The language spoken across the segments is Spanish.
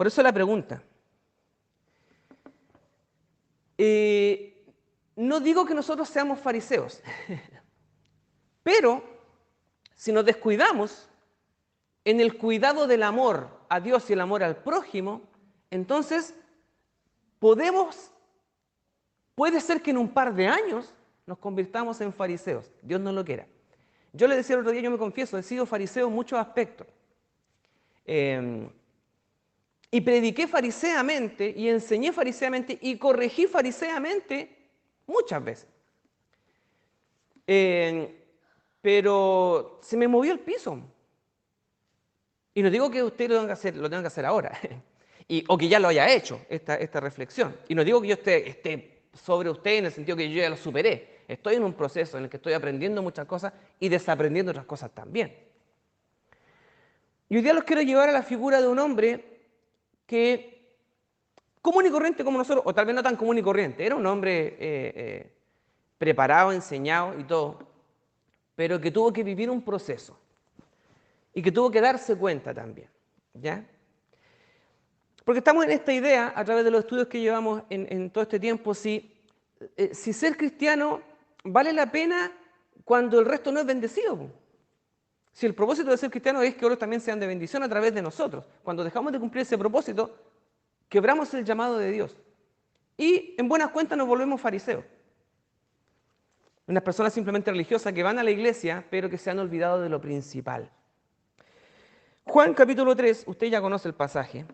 Por eso la pregunta. No digo que nosotros seamos fariseos, pero si nos descuidamos en el cuidado del amor a Dios y el amor al prójimo, entonces puede ser que en un par de años nos convirtamos en fariseos. Dios no lo quiera. Yo le decía el otro día, yo me confieso, he sido fariseo en muchos aspectos. Y prediqué fariseamente y enseñé fariseamente y corregí fariseamente muchas veces. Pero se me movió el piso. Y no digo que usted lo tenga que hacer ahora, o que ya lo haya hecho, esta reflexión. Y no digo que yo esté sobre usted en el sentido que yo ya lo superé. Estoy en un proceso en el que estoy aprendiendo muchas cosas y desaprendiendo otras cosas también. Y hoy día los quiero llevar a la figura de un hombre que, común y corriente como nosotros, o tal vez no tan común y corriente, era un hombre preparado, enseñado y todo, pero que tuvo que vivir un proceso y que tuvo que darse cuenta también, ¿ya? Porque estamos en esta idea, a través de los estudios que llevamos en todo este tiempo, si ser cristiano vale la pena cuando el resto no es bendecido. Si el propósito de ser cristiano es que otros también sean de bendición a través de nosotros. Cuando dejamos de cumplir ese propósito, quebramos el llamado de Dios. Y en buenas cuentas nos volvemos fariseos. Unas personas simplemente religiosas que van a la iglesia, pero que se han olvidado de lo principal. Juan capítulo 3, usted ya conoce el pasaje.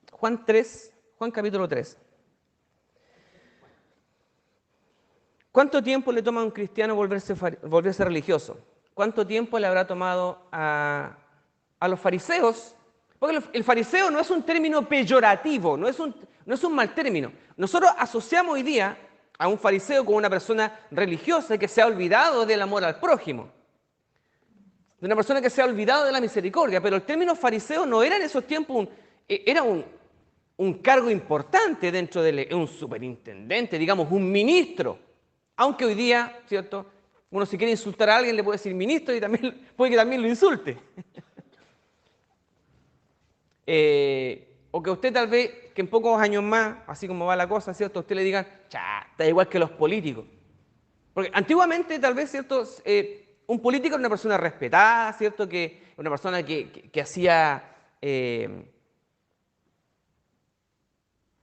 Juan capítulo 3. ¿Cuánto tiempo le toma a un cristiano volverse religioso? ¿Cuánto tiempo le habrá tomado a los fariseos? Porque el fariseo no es un término peyorativo, no es un mal término. Nosotros asociamos hoy día a un fariseo como una persona religiosa que se ha olvidado del amor al prójimo, de una persona que se ha olvidado de la misericordia, pero el término fariseo no era en esos tiempos era un cargo importante dentro de un superintendente, digamos, un ministro. Aunque hoy día, ¿cierto? Uno si quiere insultar a alguien le puede decir ministro y también puede que también lo insulte. O que usted tal vez, que en pocos años más, así como va la cosa, ¿cierto? Usted le diga, está igual que los políticos. Porque antiguamente tal vez, ¿cierto? Un político era una persona respetada, ¿cierto? Que una persona que hacía...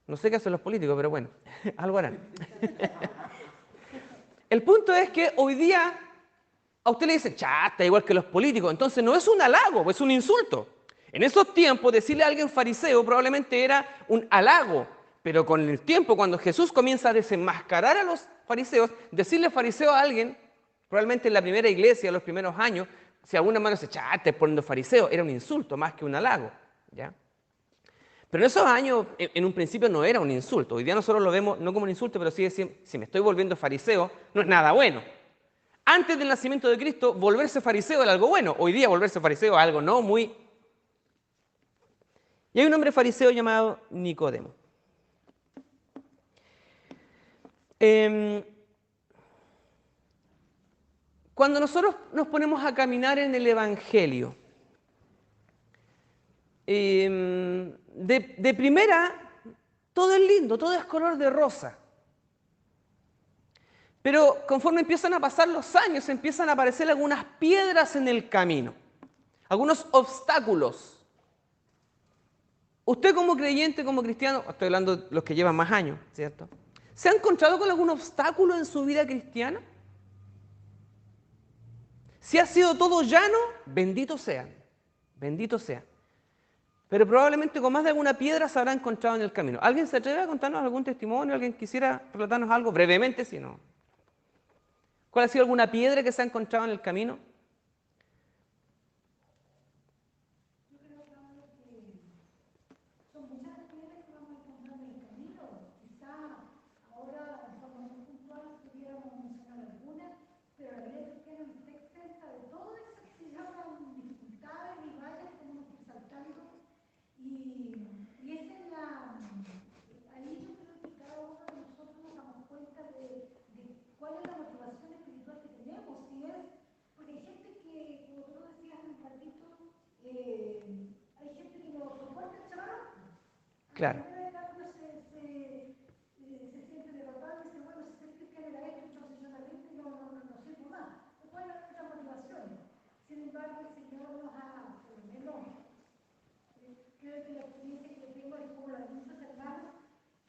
no sé qué hacen los políticos, pero bueno, algo harán. El punto es que hoy día a usted le dicen, está igual que los políticos. Entonces no es un halago, es un insulto. En esos tiempos, decirle a alguien fariseo probablemente era un halago. Pero con el tiempo, cuando Jesús comienza a desenmascarar a los fariseos, decirle fariseo a alguien, probablemente en la primera iglesia, en los primeros años, si alguna mano dice, estás poniendo fariseo, era un insulto más que un halago, ¿ya? Pero en esos años, en un principio no era un insulto. Hoy día nosotros lo vemos no como un insulto, pero sí decir, si me estoy volviendo fariseo, no es nada bueno. Antes del nacimiento de Cristo, volverse fariseo era algo bueno. Hoy día volverse fariseo es algo no muy... Y hay un hombre fariseo llamado Nicodemo. Cuando nosotros nos ponemos a caminar en el Evangelio, de primera, todo es lindo, todo es color de rosa. Pero conforme empiezan a pasar los años, empiezan a aparecer algunas piedras en el camino, algunos obstáculos. Usted como creyente, como cristiano, estoy hablando de los que llevan más años, ¿cierto? ¿Se ha encontrado con algún obstáculo en su vida cristiana? Si ha sido todo llano, bendito sea, bendito sea. Pero probablemente con más de alguna piedra se habrá encontrado en el camino. ¿Alguien se atreve a contarnos algún testimonio? ¿Alguien quisiera relatarnos algo? Brevemente, si no. ¿Cuál ha sido alguna piedra que se ha encontrado en el camino? Son muchas las piedras que vamos encontrando en el camino. Quizá ahora de forma muy puntual pudiéramos mencionar algunas, pero la vida cristiana no está exenta de todo eso que se llaman dificultades y vallas que tenemos que ir saltando. Y esa es ahí yo creo que cada uno de nosotros nos damos cuenta de cuál es la motivación espiritual que tenemos. Si es, porque hay gente que, como tú decías en un ratito, Claro. primera etapa uno se siente derrotado y dice, bueno, si este que le da esto, entonces yo realmente no sirvo más. Después hay otras motivaciones. Sin embargo, el Señor nos ha, por lo menos, creo que la experiencia que tengo es como la de muchos hermanos,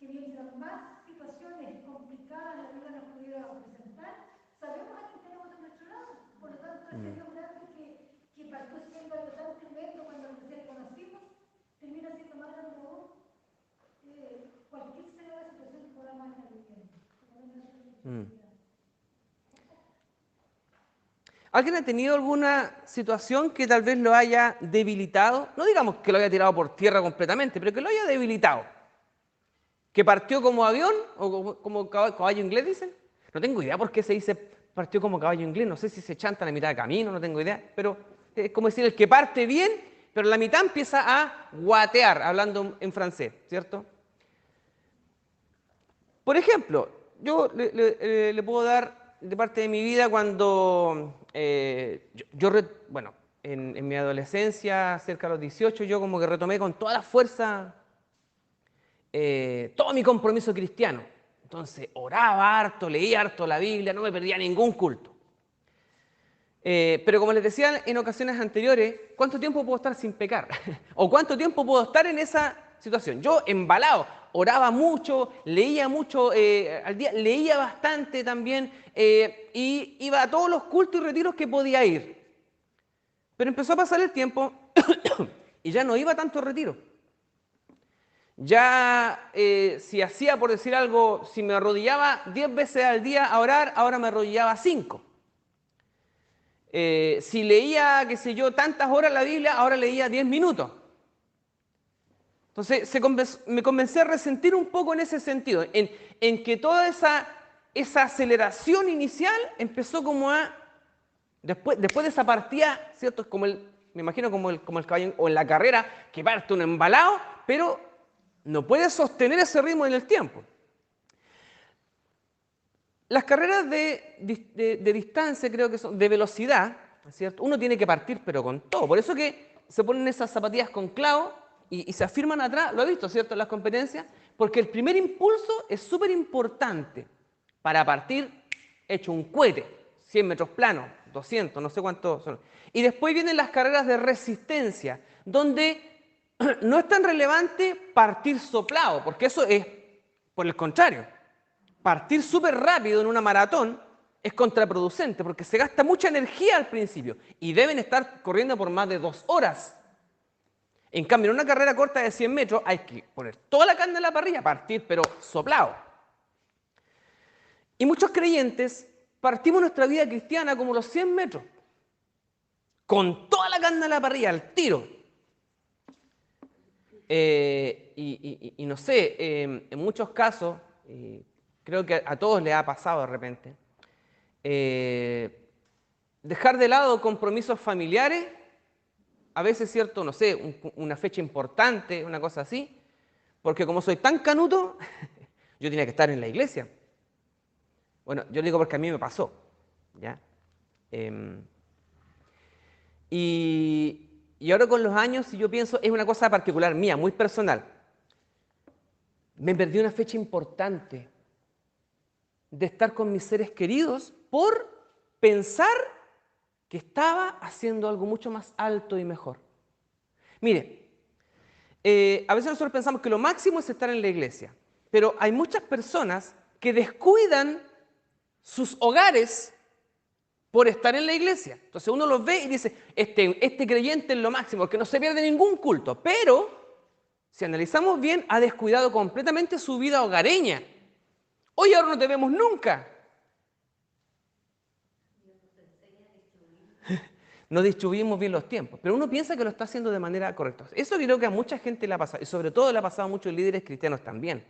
que mientras más situaciones complicadas la vida nos pudiera presentar, sabemos a quién tenemos de nuestro lado. Por lo tanto, el Señor grande que partió siendo algo tan tremendo cuando recién conocimos, termina siendo más grande aún. Cualquier sea la situación que podamos estar viviendo. ¿Alguien ha tenido alguna situación que tal vez lo haya debilitado? No digamos que lo haya tirado por tierra completamente, pero que lo haya debilitado. ¿Que partió como avión o como caballo inglés, dicen? No tengo idea por qué se dice partió como caballo inglés. No sé si se chanta a la mitad de camino, no tengo idea. Pero es como decir el que parte bien, pero la mitad empieza a guatear, hablando en francés, ¿cierto? Por ejemplo, yo le puedo dar de parte de mi vida cuando bueno, en mi adolescencia, cerca de los 18, yo como que retomé con toda la fuerza todo mi compromiso cristiano. Entonces, oraba harto, leía harto la Biblia, no me perdía ningún culto. Pero como les decía en ocasiones anteriores, ¿cuánto tiempo puedo estar sin pecar? ¿O cuánto tiempo puedo estar en esa situación? Yo embalado, oraba mucho, leía mucho al día, leía bastante también y iba a todos los cultos y retiros que podía ir. Pero empezó a pasar el tiempo y ya no iba a tantos retiros. Ya si hacía, por decir algo, si me arrodillaba 10 veces al día a orar, ahora me arrodillaba 5. Si leía, qué sé yo, tantas horas la Biblia, ahora leía 10 minutos. Entonces me comencé a resentir un poco en ese sentido, en que toda esa aceleración inicial empezó como a, después de esa partida, ¿cierto? Es como me imagino como el caballo, o en la carrera, que parte un embalado, pero no puede sostener ese ritmo en el tiempo. Las carreras de distancia, creo que son de velocidad, ¿cierto? Uno tiene que partir, pero con todo. Por eso que se ponen esas zapatillas con clavo y se afirman atrás, lo he visto, ¿cierto?, en las competencias, porque el primer impulso es súper importante para partir hecho un cohete, 100 metros planos, 200, no sé cuántos son. Y después vienen las carreras de resistencia, donde no es tan relevante partir soplado, porque eso es, por el contrario, partir súper rápido en una maratón es contraproducente porque se gasta mucha energía al principio y deben estar corriendo por más de 2 horas. En cambio, en una carrera corta de 100 metros hay que poner toda la carne en la parrilla, partir pero soplado. Y muchos creyentes partimos nuestra vida cristiana como los 100 metros, con toda la carne en la parrilla, al tiro. Y no sé, en muchos casos, creo que a todos les ha pasado de repente, dejar de lado compromisos familiares, a veces, cierto, no sé, una fecha importante, una cosa así, porque como soy tan canuto, yo tenía que estar en la iglesia. Bueno, yo digo porque a mí me pasó, ¿ya? Y ahora con los años, si yo pienso, es una cosa particular mía, muy personal. Me perdí una fecha importante de estar con mis seres queridos por pensar que estaba haciendo algo mucho más alto y mejor. Mire, a veces nosotros pensamos que lo máximo es estar en la iglesia, pero hay muchas personas que descuidan sus hogares por estar en la iglesia. Entonces uno los ve y dice, este creyente es lo máximo, porque no se pierde ningún culto, pero si analizamos bien, ha descuidado completamente su vida hogareña. Hoy ahora no te vemos nunca. No distribuimos bien los tiempos, pero uno piensa que lo está haciendo de manera correcta. Eso creo que a mucha gente le ha pasado, y sobre todo le ha pasado a muchos líderes cristianos también,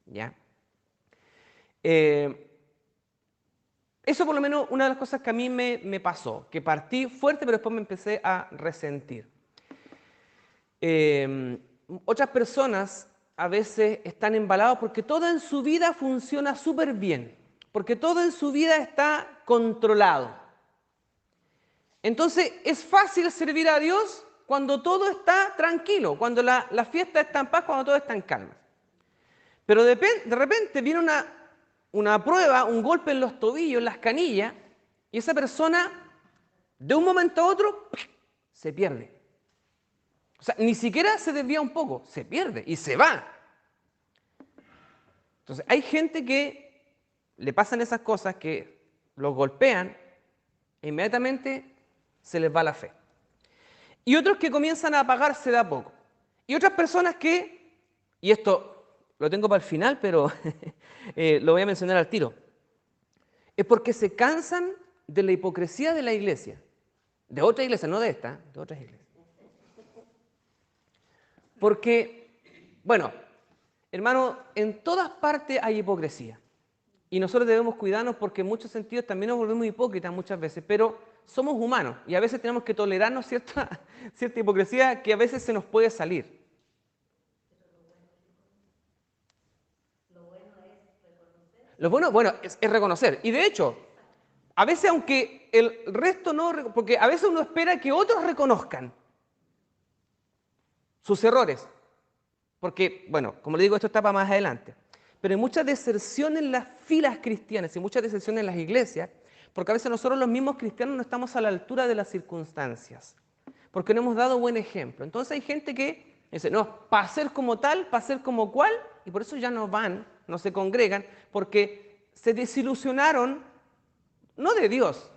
¿ya? Eso por lo menos una de las cosas que a mí me pasó, que partí fuerte, pero después me empecé a resentir. Otras personas a veces están embalados porque todo en su vida funciona súper bien, porque todo en su vida está controlado. Entonces, ¿es fácil servir a Dios? cuando todo está tranquilo, cuando la fiesta está en paz, cuando todo está en calma. Pero de repente viene una prueba, un golpe en los tobillos, en las canillas, y esa persona, de un momento a otro, se pierde. O sea, ni siquiera se desvía un poco, se pierde y se va. Entonces, hay gente que le pasan esas cosas que los golpean e inmediatamente se les va la fe. Y otros que comienzan a apagarse de a poco. Y otras personas que, y esto lo tengo para el final, pero lo voy a mencionar al tiro, es porque se cansan de la hipocresía de la iglesia. De otra iglesia, no de esta, de otras iglesias. Porque, bueno, hermano, en todas partes hay hipocresía. Y nosotros debemos cuidarnos porque en muchos sentidos también nos volvemos hipócritas muchas veces, pero somos humanos y a veces tenemos que tolerarnos cierta hipocresía que a veces se nos puede salir. Lo bueno es reconocer. Y de hecho, a veces aunque el resto no, porque a veces uno espera que otros reconozcan sus errores. Porque, bueno, como le digo, esto está para más adelante. Pero hay mucha deserción en las filas cristianas y mucha deserción en las iglesias, porque a veces nosotros los mismos cristianos no estamos a la altura de las circunstancias, porque no hemos dado buen ejemplo. Entonces hay gente que dice, no, para ser como tal, para ser como cual, y por eso ya no van, no se congregan, porque se desilusionaron, no de Dios,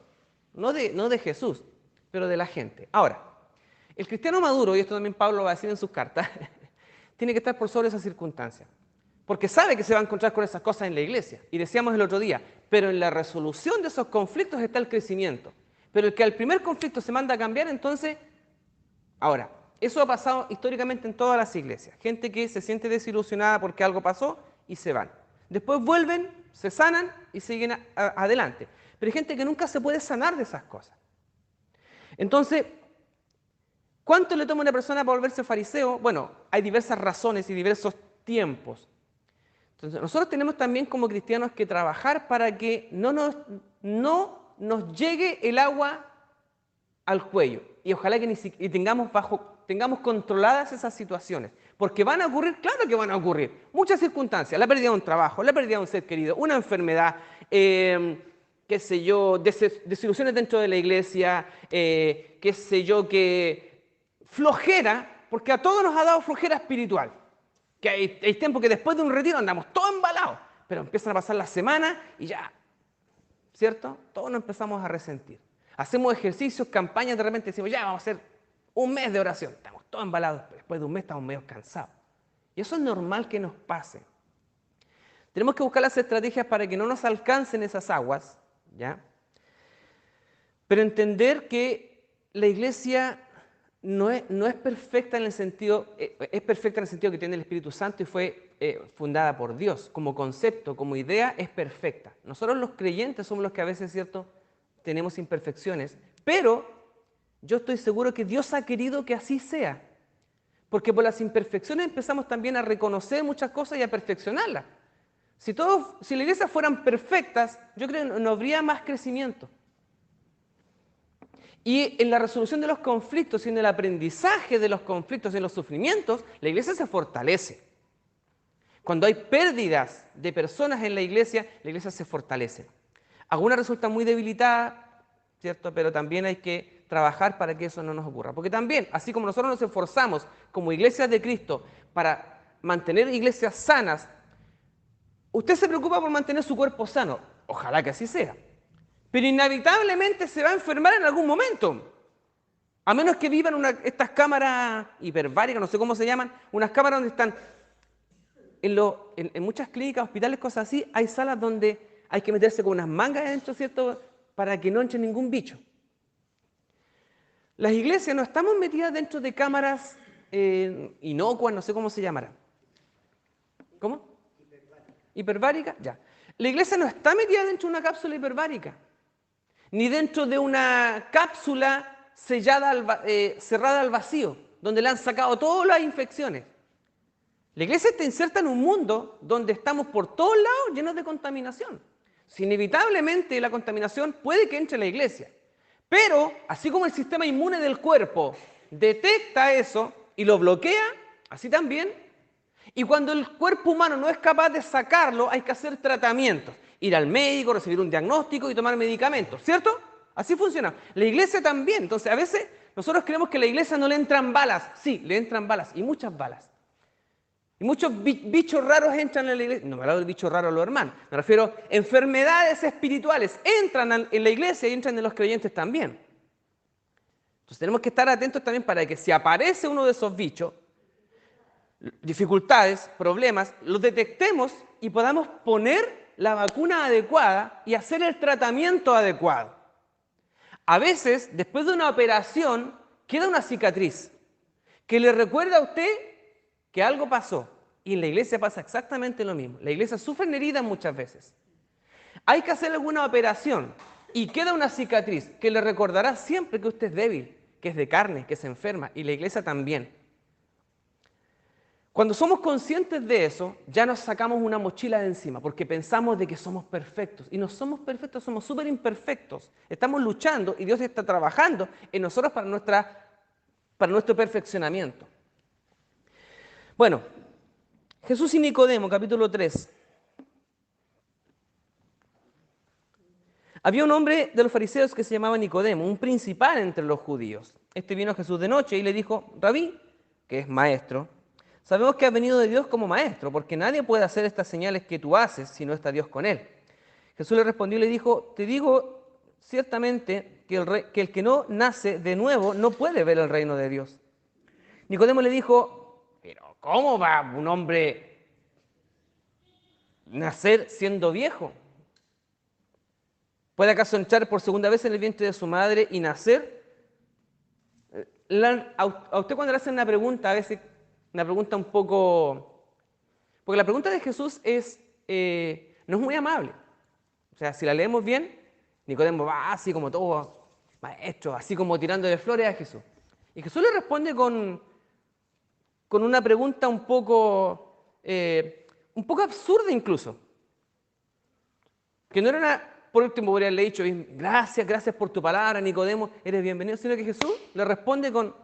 no de Jesús, pero de la gente. Ahora, el cristiano maduro, y esto también Pablo lo va a decir en sus cartas, tiene que estar por sobre esas circunstancias. Porque sabe que se va a encontrar con esas cosas en la iglesia. Y decíamos el otro día, pero en la resolución de esos conflictos está el crecimiento. Pero el que al primer conflicto se manda a cambiar, entonces... Ahora, eso ha pasado históricamente en todas las iglesias. Gente que se siente desilusionada porque algo pasó y se van. Después vuelven, se sanan y siguen adelante. Pero hay gente que nunca se puede sanar de esas cosas. Entonces, ¿cuánto le toma a una persona para volverse fariseo? Bueno, hay diversas razones y diversos tiempos. Entonces, nosotros tenemos también como cristianos que trabajar para que no nos llegue el agua al cuello. Y ojalá que tengamos controladas esas situaciones. Porque van a ocurrir, claro que van a ocurrir. Muchas circunstancias. La pérdida de un trabajo, la pérdida de un ser querido, una enfermedad, qué sé yo, desilusiones dentro de la iglesia, qué sé yo, que flojera, porque a todos nos ha dado flojera espiritual. Que hay tiempo que después de un retiro andamos todos embalados, pero empiezan a pasar las semanas y ya, ¿cierto? Todos nos empezamos a resentir. Hacemos ejercicios, campañas, de repente decimos, ya, vamos a hacer un mes de oración. Estamos todos embalados, pero después de un mes estamos medio cansados. Y eso es normal que nos pase. Tenemos que buscar las estrategias para que no nos alcancen esas aguas, ¿ya? Pero entender que la iglesia no es perfecta en el sentido, es perfecta en el sentido que tiene el Espíritu Santo y fue fundada por Dios. Como concepto, como idea, es perfecta. Nosotros los creyentes somos los que a veces, ¿cierto?, tenemos imperfecciones, pero yo estoy seguro que Dios ha querido que así sea. Porque por las imperfecciones empezamos también a reconocer muchas cosas y a perfeccionarlas. Si las iglesias fueran perfectas, yo creo que no habría más crecimiento. Y en la resolución de los conflictos y en el aprendizaje de los conflictos y en los sufrimientos, la iglesia se fortalece. Cuando hay pérdidas de personas en la iglesia se fortalece. Algunas resultan muy debilitadas, ¿cierto? Pero también hay que trabajar para que eso no nos ocurra. Porque también, así como nosotros nos esforzamos como iglesias de Cristo para mantener iglesias sanas, usted se preocupa por mantener su cuerpo sano. Ojalá que así sea. Pero inevitablemente se va a enfermar en algún momento. A menos que vivan estas cámaras hiperbáricas, no sé cómo se llaman, unas cámaras donde están, en muchas clínicas, hospitales, cosas así, hay salas donde hay que meterse con unas mangas adentro, ¿cierto?, para que no entre ningún bicho. Las iglesias no estamos metidas dentro de cámaras inocuas, no sé cómo se llamarán. ¿Cómo? Hiperbárica, ya. La iglesia no está metida dentro de una cápsula hiperbárica, ni dentro de una cápsula cerrada al vacío, donde le han sacado todas las infecciones. La iglesia está inserta en un mundo donde estamos por todos lados llenos de contaminación. Si inevitablemente la contaminación puede que entre a la iglesia, pero así como el sistema inmune del cuerpo detecta eso y lo bloquea, así también. Y cuando el cuerpo humano no es capaz de sacarlo, hay que hacer tratamientos. Ir al médico, recibir un diagnóstico y tomar medicamentos, ¿cierto? Así funciona. La iglesia también. Entonces, a veces nosotros creemos que a la iglesia no le entran balas. Sí, le entran balas, y muchas balas. Y muchos bichos raros entran en la iglesia. No me hablo de bichos raros los hermanos. Me refiero a enfermedades espirituales. Entran en la iglesia y entran en los creyentes también. Entonces tenemos que estar atentos también para que si aparece uno de esos bichos, dificultades, problemas, los detectemos y podamos poner la vacuna adecuada y hacer el tratamiento adecuado. A veces, después de una operación, queda una cicatriz que le recuerda a usted que algo pasó. Y en la iglesia pasa exactamente lo mismo. La iglesia sufre heridas muchas veces. Hay que hacer alguna operación y queda una cicatriz que le recordará siempre que usted es débil, que es de carne, que se enferma, y la iglesia también. Cuando somos conscientes de eso, ya nos sacamos una mochila de encima, porque pensamos de que somos perfectos. Y no somos perfectos, somos súper imperfectos. Estamos luchando y Dios está trabajando en nosotros para nuestro perfeccionamiento. Bueno, Jesús y Nicodemo, capítulo 3. Había un hombre de los fariseos que se llamaba Nicodemo, un principal entre los judíos. Este vino a Jesús de noche y le dijo: Rabí, que es maestro, sabemos que has venido de Dios como maestro, porque nadie puede hacer estas señales que tú haces si no está Dios con él. Jesús le respondió y le dijo: te digo ciertamente que el que no nace de nuevo no puede ver el reino de Dios. Nicodemo le dijo: pero ¿cómo va un hombre nacer siendo viejo? ¿Puede acaso entrar por segunda vez en el vientre de su madre y nacer? A usted cuando le hacen una pregunta, a veces una pregunta un poco... Porque la pregunta de Jesús no es muy amable. O sea, si la leemos bien, Nicodemo va así como todo maestro, así como tirándole flores a Jesús. Y Jesús le responde con una pregunta un poco absurda incluso. Que no era por último podría haberle dicho: gracias por tu palabra, Nicodemo, eres bienvenido, sino que Jesús le responde con...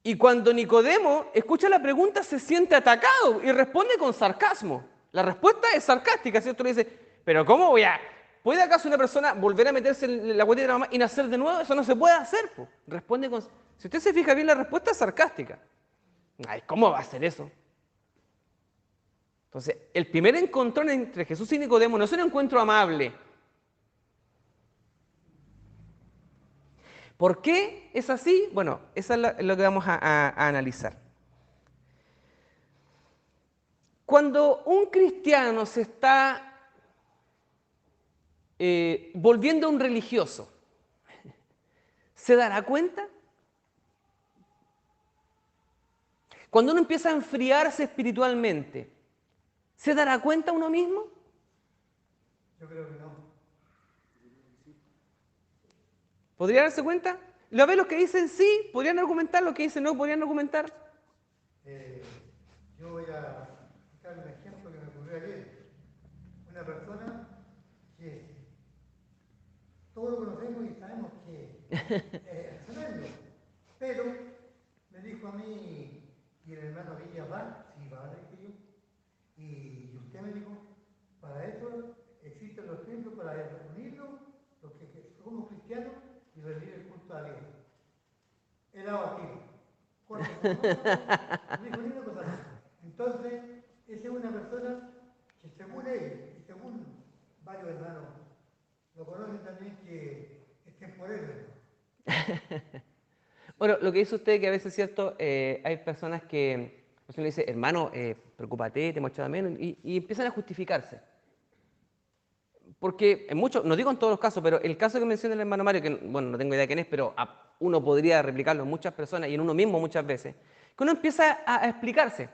Y cuando Nicodemo escucha la pregunta se siente atacado y responde con sarcasmo. La respuesta es sarcástica, ¿cierto? Le dice: pero ¿cómo ¿puede acaso una persona volver a meterse en la guatita de la mamá y nacer de nuevo? Eso no se puede hacer, po. Responde con... Si usted se fija bien, la respuesta es sarcástica. Ay, ¿cómo va a hacer eso? Entonces, el primer encontrón entre Jesús y Nicodemo no es un encuentro amable. ¿Por qué es así? Bueno, eso es lo que vamos a analizar. Cuando un cristiano se está volviendo un religioso, ¿se dará cuenta? Cuando uno empieza a enfriarse espiritualmente, ¿se dará cuenta uno mismo? Yo creo que no. ¿Podría darse cuenta? ¿Lo ven los que dicen sí? ¿Podrían argumentar? ¿Los que dicen no? ¿Podrían argumentar? Yo voy a citar un ejemplo que me ocurrió ayer. Una persona que todos lo conocemos y sabemos que es tremendo, pero me dijo a mí, y el hermano Villa va, sí va, le dije yo, y usted me dijo, para eso existen los templos para reunirnos, los que somos cristianos, y rendir el culto a Dios. Él ha batido. Cuando no dijo ni una cosa más. Entonces, esa es una persona que según él, y según varios hermanos, lo conocen también, que es temporero. Bueno, lo que dice usted que a veces es cierto, hay personas que le dice: hermano, preocúpate, te hemos echado de menos, y empiezan a justificarse. Porque en muchos, no digo en todos los casos, pero el caso que menciona el hermano Mario, que bueno, no tengo idea de quién es, pero uno podría replicarlo en muchas personas y en uno mismo muchas veces, que uno empieza a explicarse,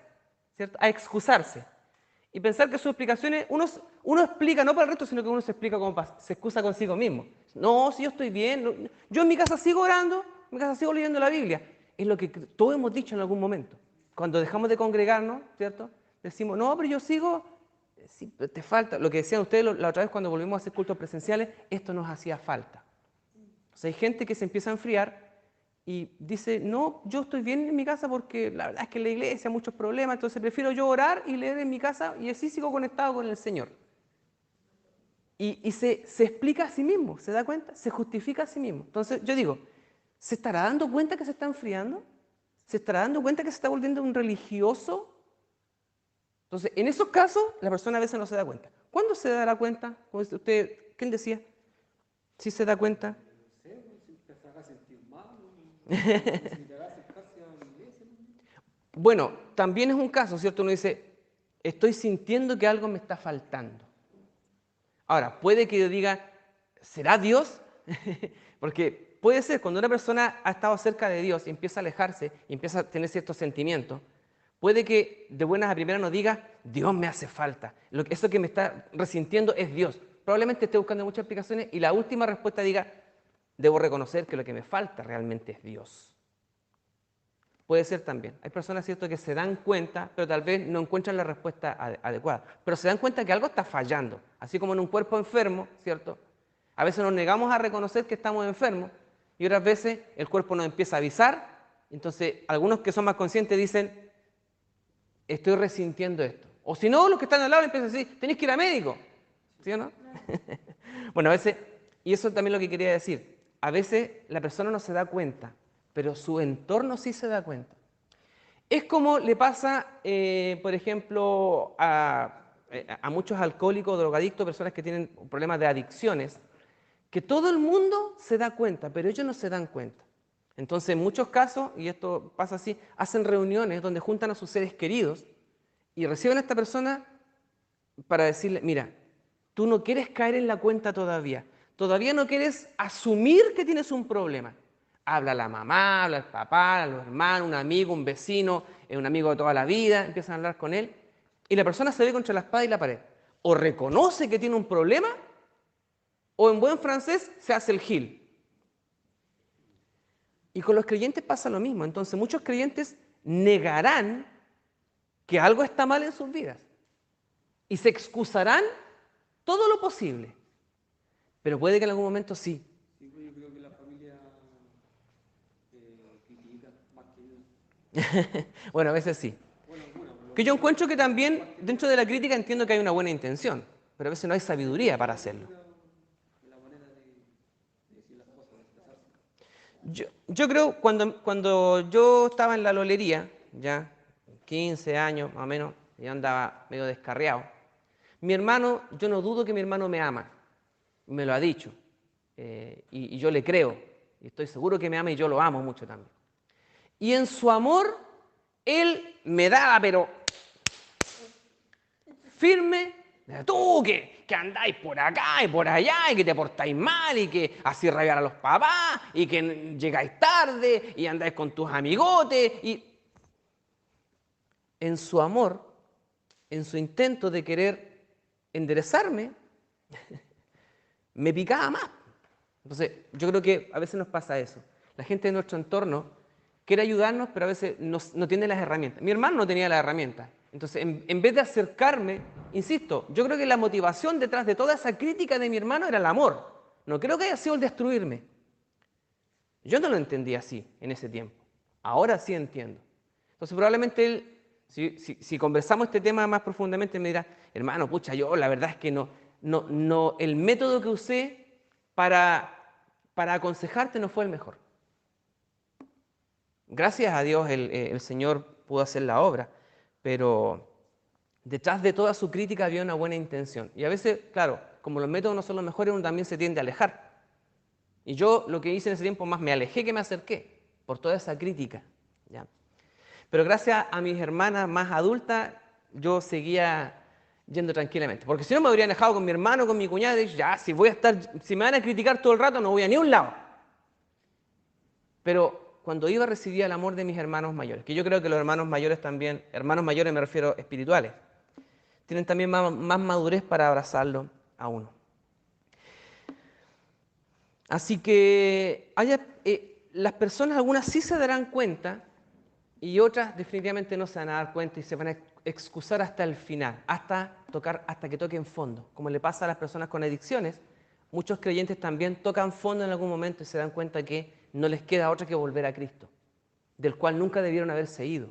¿cierto? A excusarse. Y pensar que sus explicaciones, uno explica no para el resto, sino que uno se explica como se excusa consigo mismo. No, si yo estoy bien, yo en mi casa sigo orando, en mi casa sigo leyendo la Biblia. Es lo que todos hemos dicho en algún momento. Cuando dejamos de congregarnos, ¿cierto? Decimos: no, pero yo sigo... Sí, te falta, lo que decían ustedes la otra vez cuando volvimos a hacer cultos presenciales, esto nos hacía falta. O sea, hay gente que se empieza a enfriar y dice, no, yo estoy bien en mi casa porque la verdad es que en la iglesia hay muchos problemas, entonces prefiero yo orar y leer en mi casa y así sigo conectado con el Señor. Y se explica a sí mismo, ¿se da cuenta? Se justifica a sí mismo. Entonces yo digo, ¿se estará dando cuenta que se está enfriando? ¿Se estará dando cuenta que se está volviendo un religioso? Entonces, en esos casos, la persona a veces no se da cuenta. ¿Cuándo se dará cuenta? Como dice usted, ¿quién decía? ¿Sí se da cuenta? Bueno, también es un caso, ¿cierto? Uno dice, estoy sintiendo que algo me está faltando. Ahora, puede que yo diga, ¿será Dios? Porque puede ser, cuando una persona ha estado cerca de Dios y empieza a alejarse y empieza a tener ciertos sentimientos, puede que de buenas a primeras nos diga, Dios me hace falta. Eso que me está resintiendo es Dios. Probablemente esté buscando muchas explicaciones y la última respuesta diga, debo reconocer que lo que me falta realmente es Dios. Puede ser también. Hay personas, ¿cierto?, que se dan cuenta, pero tal vez no encuentran la respuesta adecuada. Pero se dan cuenta que algo está fallando. Así como en un cuerpo enfermo, ¿cierto? A veces nos negamos a reconocer que estamos enfermos y otras veces el cuerpo nos empieza a avisar. Entonces, algunos que son más conscientes dicen, estoy resintiendo esto. O si no, los que están al lado le empiezan a decir, tenés que ir a médico. ¿Sí o no? Bueno, a veces, y eso también es lo que quería decir, a veces la persona no se da cuenta, pero su entorno sí se da cuenta. Es como le pasa, por ejemplo, a muchos alcohólicos, drogadictos, personas que tienen problemas de adicciones, que todo el mundo se da cuenta, pero ellos no se dan cuenta. Entonces, en muchos casos, y esto pasa así, hacen reuniones donde juntan a sus seres queridos y reciben a esta persona para decirle, mira, tú no quieres caer en la cuenta todavía no quieres asumir que tienes un problema. Habla a la mamá, habla al papá, a los hermanos, un amigo, un vecino, un amigo de toda la vida, empiezan a hablar con él y la persona se ve contra la espada y la pared. O reconoce que tiene un problema o en buen francés se hace el gil. Y con los creyentes pasa lo mismo. Entonces muchos creyentes negarán que algo está mal en sus vidas y se excusarán todo lo posible. Pero puede que en algún momento sí. Sí, pues yo creo que la familia critica más que ellos. Bueno, a veces sí. Bueno, por lo Que yo menos encuentro que también más que dentro de la crítica entiendo que hay una buena intención, pero a veces no hay sabiduría para hacerlo. la manera de decir las cosas, de expresarse. Yo creo cuando yo estaba en la lolería, ya 15 años más o menos, yo andaba medio descarriado. Mi hermano, yo no dudo que mi hermano me ama, me lo ha dicho, y yo le creo, y estoy seguro que me ama y yo lo amo mucho también. Y en su amor, él me daba, pero firme, tú que andáis por acá y por allá y que te portáis mal y que así rabiar a los papás y que llegáis tarde y andáis con tus amigotes y en su amor, en su intento de querer enderezarme, me picaba más. Entonces, yo creo que a veces nos pasa eso. La gente de nuestro entorno quiere ayudarnos, pero a veces no tiene las herramientas. Mi hermano no tenía las herramientas. Entonces, en vez de acercarme, insisto, yo creo que la motivación detrás de toda esa crítica de mi hermano era el amor. No creo que haya sido el destruirme. Yo no lo entendía así en ese tiempo. Ahora sí entiendo. Entonces, probablemente él, si conversamos este tema más profundamente, me dirá, hermano, pucha, yo la verdad es que no, el método que usé para aconsejarte no fue el mejor. Gracias a Dios el Señor pudo hacer la obra, pero detrás de toda su crítica había una buena intención. Y a veces, claro, como los métodos no son los mejores, uno también se tiende a alejar. Y yo lo que hice en ese tiempo más me alejé que me acerqué por toda esa crítica. ¿Ya? Pero gracias a mis hermanas más adultas, yo seguía yendo tranquilamente. Porque si no me habría dejado con mi hermano, con mi cuñada, y ya, si me van a criticar todo el rato, no voy a ni un lado. Pero cuando iba recibía el amor de mis hermanos mayores, que yo creo que los hermanos mayores también, hermanos mayores me refiero espirituales, tienen también más madurez para abrazarlo a uno. Así que las personas, algunas sí se darán cuenta y otras definitivamente no se van a dar cuenta y se van a excusar hasta el final, hasta que toquen fondo. Como le pasa a las personas con adicciones, muchos creyentes también tocan fondo en algún momento y se dan cuenta que no les queda otra que volver a Cristo, del cual nunca debieron haberse ido,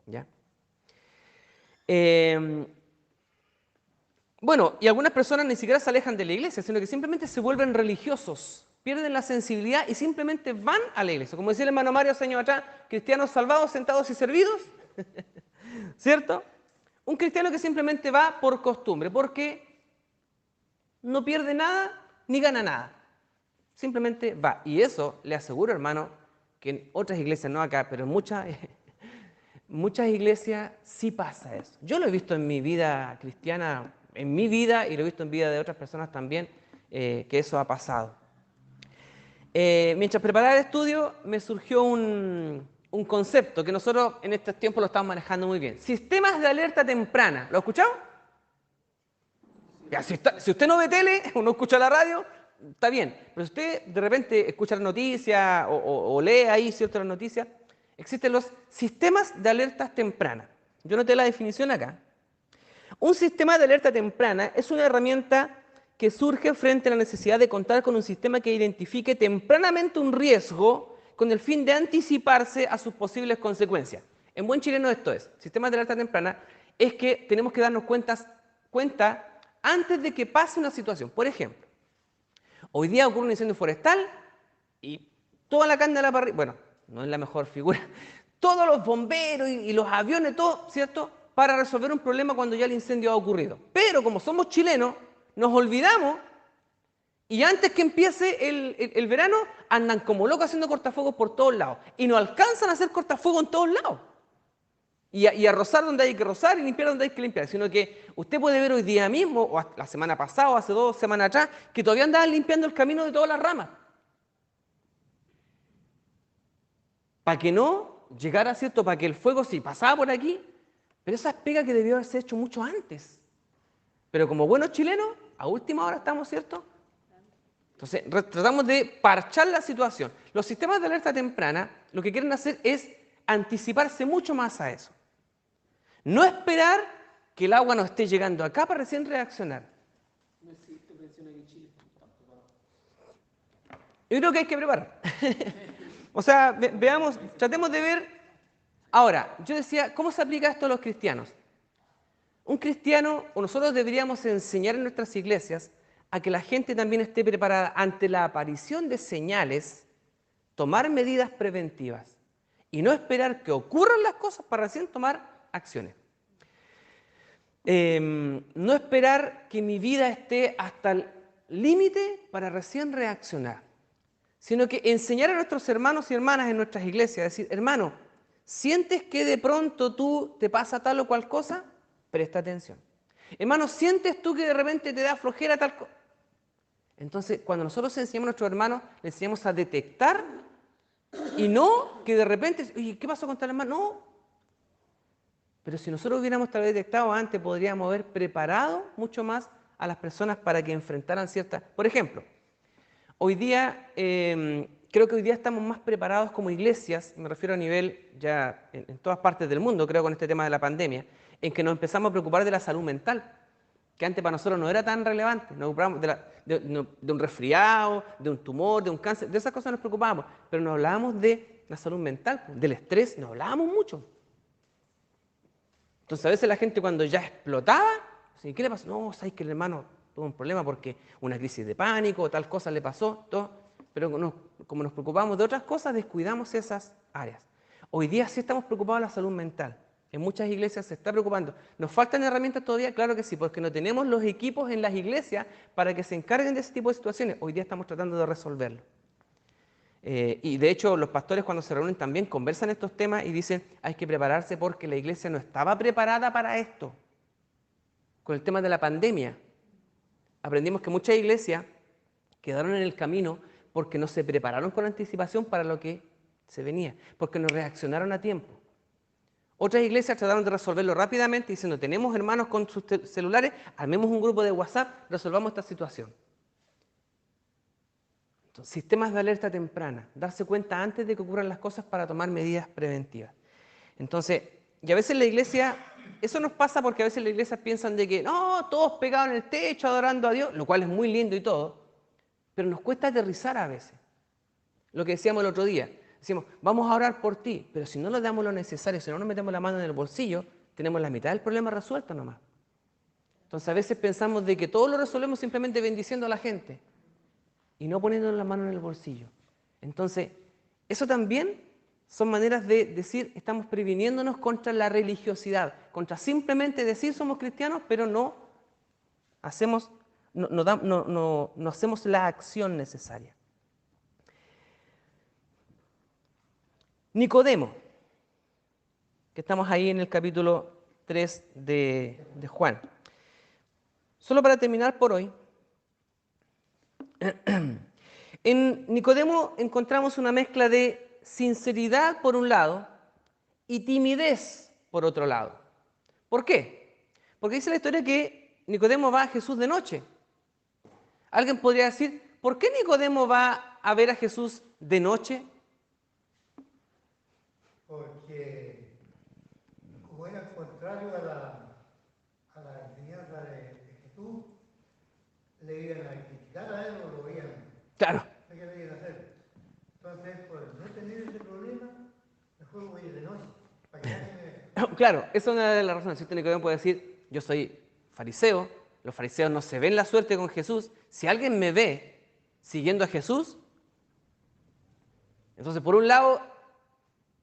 ¿ya? Bueno, y algunas personas ni siquiera se alejan de la iglesia, sino que simplemente se vuelven religiosos, pierden la sensibilidad y simplemente van a la iglesia. Como decía el hermano Mario hace años atrás, cristianos salvados, sentados y servidos, ¿cierto? Un cristiano que simplemente va por costumbre, porque no pierde nada ni gana nada. Simplemente va. Y eso, le aseguro, hermano, que en otras iglesias, no acá, pero en muchas iglesias sí pasa eso. Yo lo he visto en mi vida cristiana, en mi vida, y lo he visto en vida de otras personas también, que eso ha pasado. Mientras preparaba el estudio, me surgió un concepto que nosotros en estos tiempos lo estamos manejando muy bien. Sistemas de alerta temprana. ¿Lo ha escuchado? Ya, si usted no ve tele o no escucha la radio, está bien. Pero si usted de repente escucha las noticias o lee ahí ciertas noticias, existen los sistemas de alertas tempranas. Yo noté la definición acá. Un sistema de alerta temprana es una herramienta que surge frente a la necesidad de contar con un sistema que identifique tempranamente un riesgo con el fin de anticiparse a sus posibles consecuencias. En buen chileno esto es, sistemas de alerta temprana, es que tenemos que darnos cuenta antes de que pase una situación. Por ejemplo, hoy día ocurre un incendio forestal y toda la carne de la parrilla, bueno, no es la mejor figura, todos los bomberos y los aviones, todo, ¿cierto?, para resolver un problema cuando ya el incendio ha ocurrido. Pero como somos chilenos, nos olvidamos y antes que empiece el verano andan como locos haciendo cortafuegos por todos lados y no alcanzan a hacer cortafuegos en todos lados. Y a rozar donde hay que rozar y limpiar donde hay que limpiar, sino que usted puede ver hoy día mismo, o la semana pasada, o hace 2 semanas atrás, que todavía andaban limpiando el camino de todas las ramas. Para que no llegara, ¿cierto?, para que el fuego sí pasaba por aquí, pero esa es pega que debió haberse hecho mucho antes. Pero como buenos chilenos, a última hora estamos, ¿cierto? Entonces, tratamos de parchar la situación. Los sistemas de alerta temprana lo que quieren hacer es anticiparse mucho más a eso. No esperar que el agua nos esté llegando acá para recién reaccionar. No existe pensión aquí en Chile. Yo creo que hay que preparar. O sea, veamos, tratemos de ver. Ahora, yo decía, ¿cómo se aplica esto a los cristianos? Un cristiano, o nosotros deberíamos enseñar en nuestras iglesias a que la gente también esté preparada ante la aparición de señales, tomar medidas preventivas y no esperar que ocurran las cosas para recién tomar acciones. No esperar que mi vida esté hasta el límite para recién reaccionar, sino que enseñar a nuestros hermanos y hermanas en nuestras iglesias, decir, hermano, ¿sientes que de pronto tú te pasa tal o cual cosa? Presta atención. Hermano, ¿sientes tú que de repente te da flojera tal cosa? Entonces, cuando nosotros enseñamos a nuestros hermanos, les enseñamos a detectar y no que de repente, oye, ¿qué pasó con tal hermano? No. Pero si nosotros hubiéramos tal vez detectado antes, podríamos haber preparado mucho más a las personas para que enfrentaran ciertas... Por ejemplo, hoy día, creo que hoy día estamos más preparados como iglesias, me refiero a nivel ya en todas partes del mundo, creo, con este tema de la pandemia, en que nos empezamos a preocupar de la salud mental, que antes para nosotros no era tan relevante. Nos preocupábamos de un resfriado, de un tumor, de un cáncer, de esas cosas nos preocupábamos, pero nos hablábamos de la salud mental, del estrés, nos hablábamos mucho. Entonces a veces la gente cuando ya explotaba, ¿qué le pasó? No, sabes que el hermano tuvo un problema porque una crisis de pánico o tal cosa le pasó, todo, pero como nos preocupamos de otras cosas, descuidamos esas áreas. Hoy día sí estamos preocupados de la salud mental. En muchas iglesias se está preocupando. ¿Nos faltan herramientas todavía? Claro que sí, porque no tenemos los equipos en las iglesias para que se encarguen de ese tipo de situaciones. Hoy día estamos tratando de resolverlo. Y de hecho los pastores cuando se reúnen también conversan estos temas y dicen hay que prepararse porque la iglesia no estaba preparada para esto. Con el tema de la pandemia, aprendimos que muchas iglesias quedaron en el camino porque no se prepararon con anticipación para lo que se venía, porque no reaccionaron a tiempo. Otras iglesias trataron de resolverlo rápidamente diciendo, tenemos hermanos con sus celulares, armemos un grupo de WhatsApp, resolvamos esta situación. Entonces, sistemas de alerta temprana, darse cuenta antes de que ocurran las cosas para tomar medidas preventivas. Entonces, y a veces la iglesia, eso nos pasa porque a veces las iglesias piensan de que, no, todos pegados en el techo adorando a Dios, lo cual es muy lindo y todo, pero nos cuesta aterrizar a veces. Lo que decíamos el otro día. Decimos, vamos a orar por ti, pero si no le damos lo necesario, si no nos metemos la mano en el bolsillo, tenemos la mitad del problema resuelto nomás. Entonces a veces pensamos de que todo lo resolvemos simplemente bendiciendo a la gente y no poniéndonos la mano en el bolsillo. Entonces, eso también son maneras de decir, estamos previniéndonos contra la religiosidad, contra simplemente decir somos cristianos, pero no hacemos, no hacemos la acción necesaria. Nicodemo, que estamos ahí en el capítulo 3 de Juan. Solo para terminar por hoy, en Nicodemo encontramos una mezcla de sinceridad por un lado y timidez por otro lado. ¿Por qué? Porque dice la historia que Nicodemo va a Jesús de noche. Alguien podría decir, ¿por qué Nicodemo va a ver a Jesús de noche? Porque como era contrario a la enseñanza de Jesús, le iban a criticar a él o lo veían. Claro. ¿Qué le iban a hacer? Entonces, por no tener ese problema, mejor voy a ir de noche. Para que nadie me... Claro, esa es una de las razones. Si Nicodemo puede decir, yo soy fariseo, los fariseos no se ven la suerte con Jesús. Si alguien me ve siguiendo a Jesús, entonces por un lado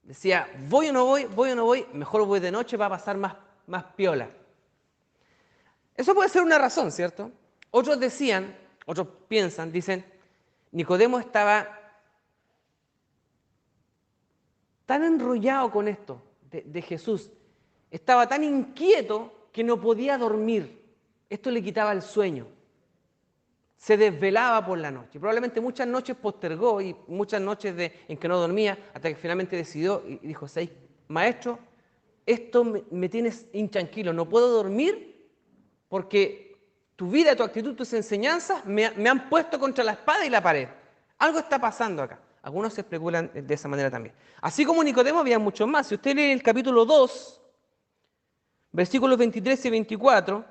decía, voy o no voy, mejor voy de noche, va a pasar más piola. Eso puede ser una razón, ¿cierto? Otros decían, otros piensan, dicen, Nicodemo estaba tan enrollado con esto de Jesús, estaba tan inquieto que no podía dormir. Esto le quitaba el sueño. Se desvelaba por la noche. Probablemente muchas noches postergó y muchas noches en que no dormía, hasta que finalmente decidió y dijo, ¿sabes, maestro? Esto me tienes intranquilo, no puedo dormir porque tu vida, tu actitud, tus enseñanzas me han puesto contra la espada y la pared. Algo está pasando acá. Algunos se especulan de esa manera también. Así como Nicodemo, había muchos más. Si usted lee el capítulo 2, versículos 23 y 24,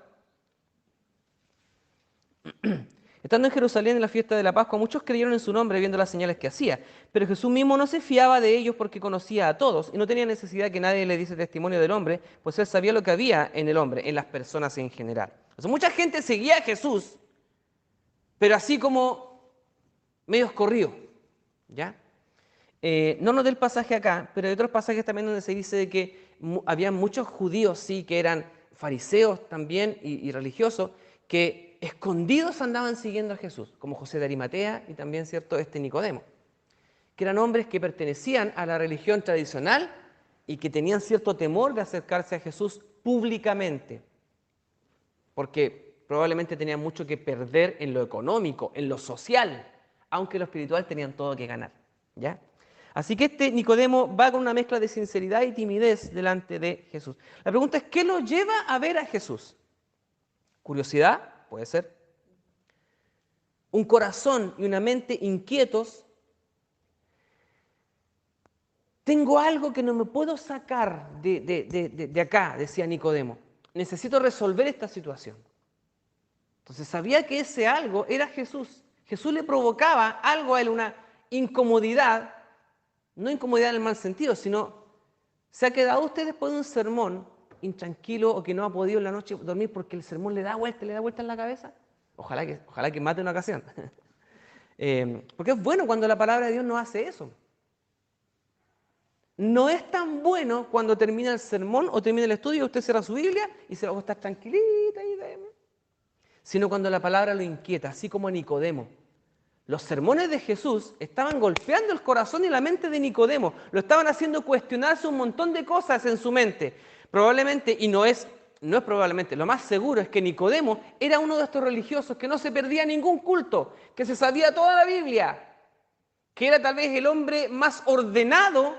estando en Jerusalén en la fiesta de la Pascua, muchos creyeron en su nombre viendo las señales que hacía. Pero Jesús mismo no se fiaba de ellos porque conocía a todos y no tenía necesidad que nadie le diese testimonio del hombre, pues él sabía lo que había en el hombre, en las personas en general. O sea, mucha gente seguía a Jesús, pero así como medios corridos, ¿ya? No nos dé el pasaje acá, pero hay otros pasajes también donde se dice de que había muchos judíos, sí, que eran fariseos también y religiosos, que escondidos andaban siguiendo a Jesús, como José de Arimatea y también, cierto, Nicodemo, que eran hombres que pertenecían a la religión tradicional y que tenían cierto temor de acercarse a Jesús públicamente, porque probablemente tenían mucho que perder en lo económico, en lo social, aunque en lo espiritual tenían todo que ganar, ¿ya? Así que Nicodemo va con una mezcla de sinceridad y timidez delante de Jesús. La pregunta es, ¿qué lo lleva a ver a Jesús? ¿Curiosidad? Puede ser. Un corazón y una mente inquietos. Tengo algo que no me puedo sacar de acá, decía Nicodemo. Necesito resolver esta situación. Entonces sabía que ese algo era Jesús. Jesús le provocaba algo a él, una incomodidad, no incomodidad en el mal sentido, sino, ¿se ha quedado usted después de un sermón intranquilo o que no ha podido en la noche dormir porque el sermón le da vuelta en la cabeza? Ojalá que mate una ocasión. Porque es bueno cuando la palabra de Dios no hace eso. No es tan bueno cuando termina el sermón o termina el estudio y usted cierra su Biblia y se va a estar tranquilita y sino cuando la palabra lo inquieta, así como a Nicodemo. Los sermones de Jesús estaban golpeando el corazón y la mente de Nicodemo, lo estaban haciendo cuestionarse un montón de cosas en su mente. Probablemente, y no es probablemente, lo más seguro es que Nicodemo era uno de estos religiosos que no se perdía ningún culto, que se sabía toda la Biblia, que era tal vez el hombre más ordenado.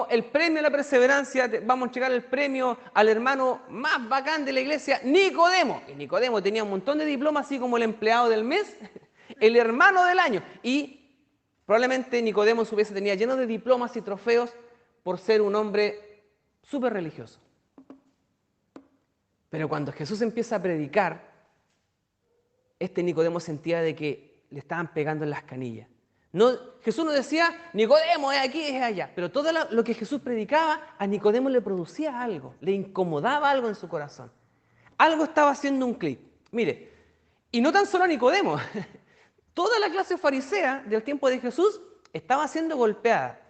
El premio a la perseverancia, vamos a entregar el premio al hermano más bacán de la iglesia, Nicodemo. Y Nicodemo tenía un montón de diplomas, así como el empleado del mes, el hermano del año. Y probablemente Nicodemo en su vida tenía lleno de diplomas y trofeos por ser un hombre súper religioso. Pero cuando Jesús empieza a predicar, Nicodemo sentía de que le estaban pegando en las canillas. No, Jesús no decía, Nicodemo es aquí, es allá. Pero todo lo que Jesús predicaba, a Nicodemo le producía algo, le incomodaba algo en su corazón. Algo estaba haciendo un clic. Mire, y no tan solo a Nicodemo, toda la clase farisea del tiempo de Jesús estaba siendo golpeada.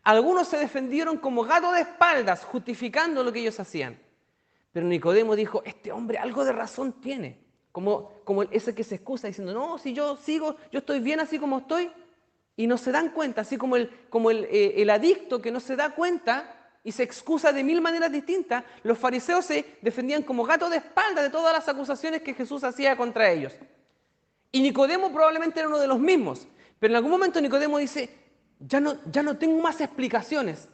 Algunos se defendieron como gato de espaldas, justificando lo que ellos hacían. Pero Nicodemo dijo, este hombre algo de razón tiene. Como ese que se excusa diciendo, no, si yo sigo, yo estoy bien así como estoy. Y no se dan cuenta, así como el adicto que no se da cuenta y se excusa de mil maneras distintas. Los fariseos se defendían como gato de espaldas de todas las acusaciones que Jesús hacía contra ellos. Y Nicodemo probablemente era uno de los mismos. Pero en algún momento Nicodemo dice, ya no tengo más explicaciones.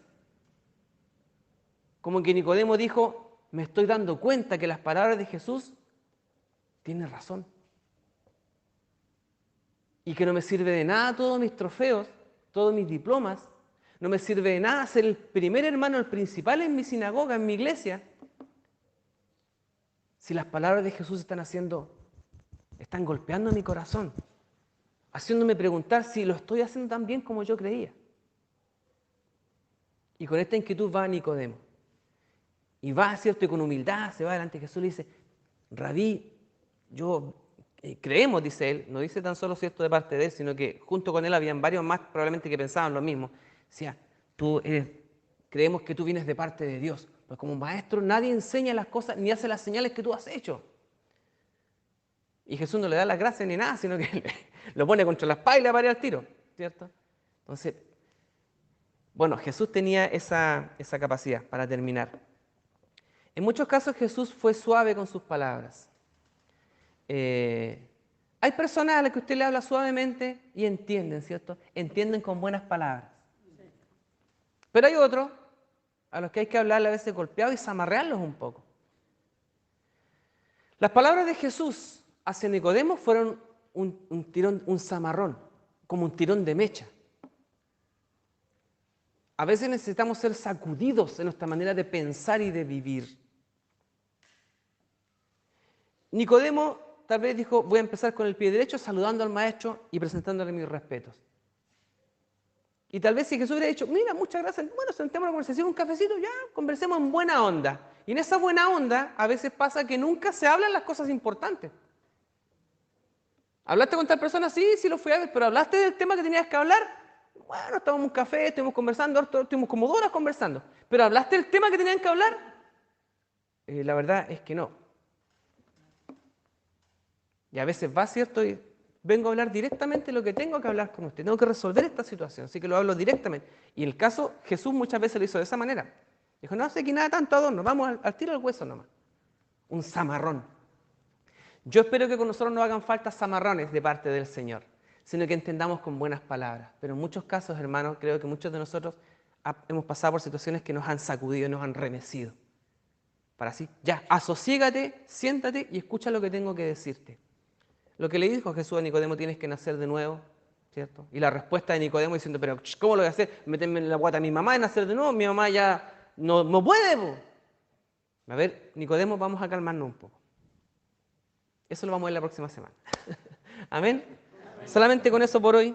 Como que Nicodemo dijo, me estoy dando cuenta que las palabras de Jesús tienen razón. Y que no me sirve de nada todos mis trofeos, todos mis diplomas. No me sirve de nada ser el primer hermano, el principal en mi sinagoga, en mi iglesia. Si las palabras de Jesús están golpeando mi corazón, haciéndome preguntar si lo estoy haciendo tan bien como yo creía. Y con esta inquietud va Nicodemo. Y va, ¿cierto? Y con humildad se va delante de Jesús y le dice, Rabí, creemos, dice él, no dice tan solo cierto de parte de él, sino que junto con él habían varios más probablemente que pensaban lo mismo. Decía, creemos que tú vienes de parte de Dios. Pues como maestro nadie enseña las cosas ni hace las señales que tú has hecho. Y Jesús no le da las gracias ni nada, sino que lo pone contra la espalda y le parea al tiro, ¿cierto? Entonces, bueno, Jesús tenía esa capacidad para terminar. En muchos casos Jesús fue suave con sus palabras. Hay personas a las que usted le habla suavemente y entienden, ¿cierto? Entienden con buenas palabras. Pero hay otros a los que hay que hablarle a veces golpeados y zamarrearlos un poco. Las palabras de Jesús hacia Nicodemo fueron un tirón, un zamarrón, como un tirón de mecha. A veces necesitamos ser sacudidos en nuestra manera de pensar y de vivir. Nicodemo tal vez dijo, voy a empezar con el pie derecho, saludando al maestro y presentándole mis respetos. Y tal vez si Jesús hubiera dicho, mira, muchas gracias, bueno, sentemos la conversación, un cafecito, ya, conversemos en buena onda. Y en esa buena onda a veces pasa que nunca se hablan las cosas importantes. ¿Hablaste con tal persona? Sí, lo fui a ver, pero ¿hablaste del tema que tenías que hablar? Bueno, estábamos en un café, estuvimos conversando, estuvimos como 2 horas conversando. ¿Pero hablaste del tema que tenían que hablar? La verdad es que no. Y a veces va, ¿cierto? Y vengo a hablar directamente lo que tengo que hablar con usted. Tengo que resolver esta situación, así que lo hablo directamente. Y en el caso, Jesús muchas veces lo hizo de esa manera. Dijo, no sé aquí nada tanto adorno, vamos al tiro del hueso nomás. Un zamarrón. Yo espero que con nosotros no hagan falta zamarrones de parte del Señor, sino que entendamos con buenas palabras. Pero en muchos casos, hermanos, creo que muchos de nosotros hemos pasado por situaciones que nos han sacudido, nos han remecido. Para así, ya, asosiégate, siéntate y escucha lo que tengo que decirte. Lo que le dijo Jesús a Nicodemo, tienes que nacer de nuevo, ¿cierto? Y la respuesta de Nicodemo diciendo, pero ¿cómo lo voy a hacer? Meterme en la guata a mi mamá y nacer de nuevo, mi mamá ya no puede. Po. A ver, Nicodemo, vamos a calmarnos un poco. Eso lo vamos a ver la próxima semana. Amén. Solamente con eso por hoy.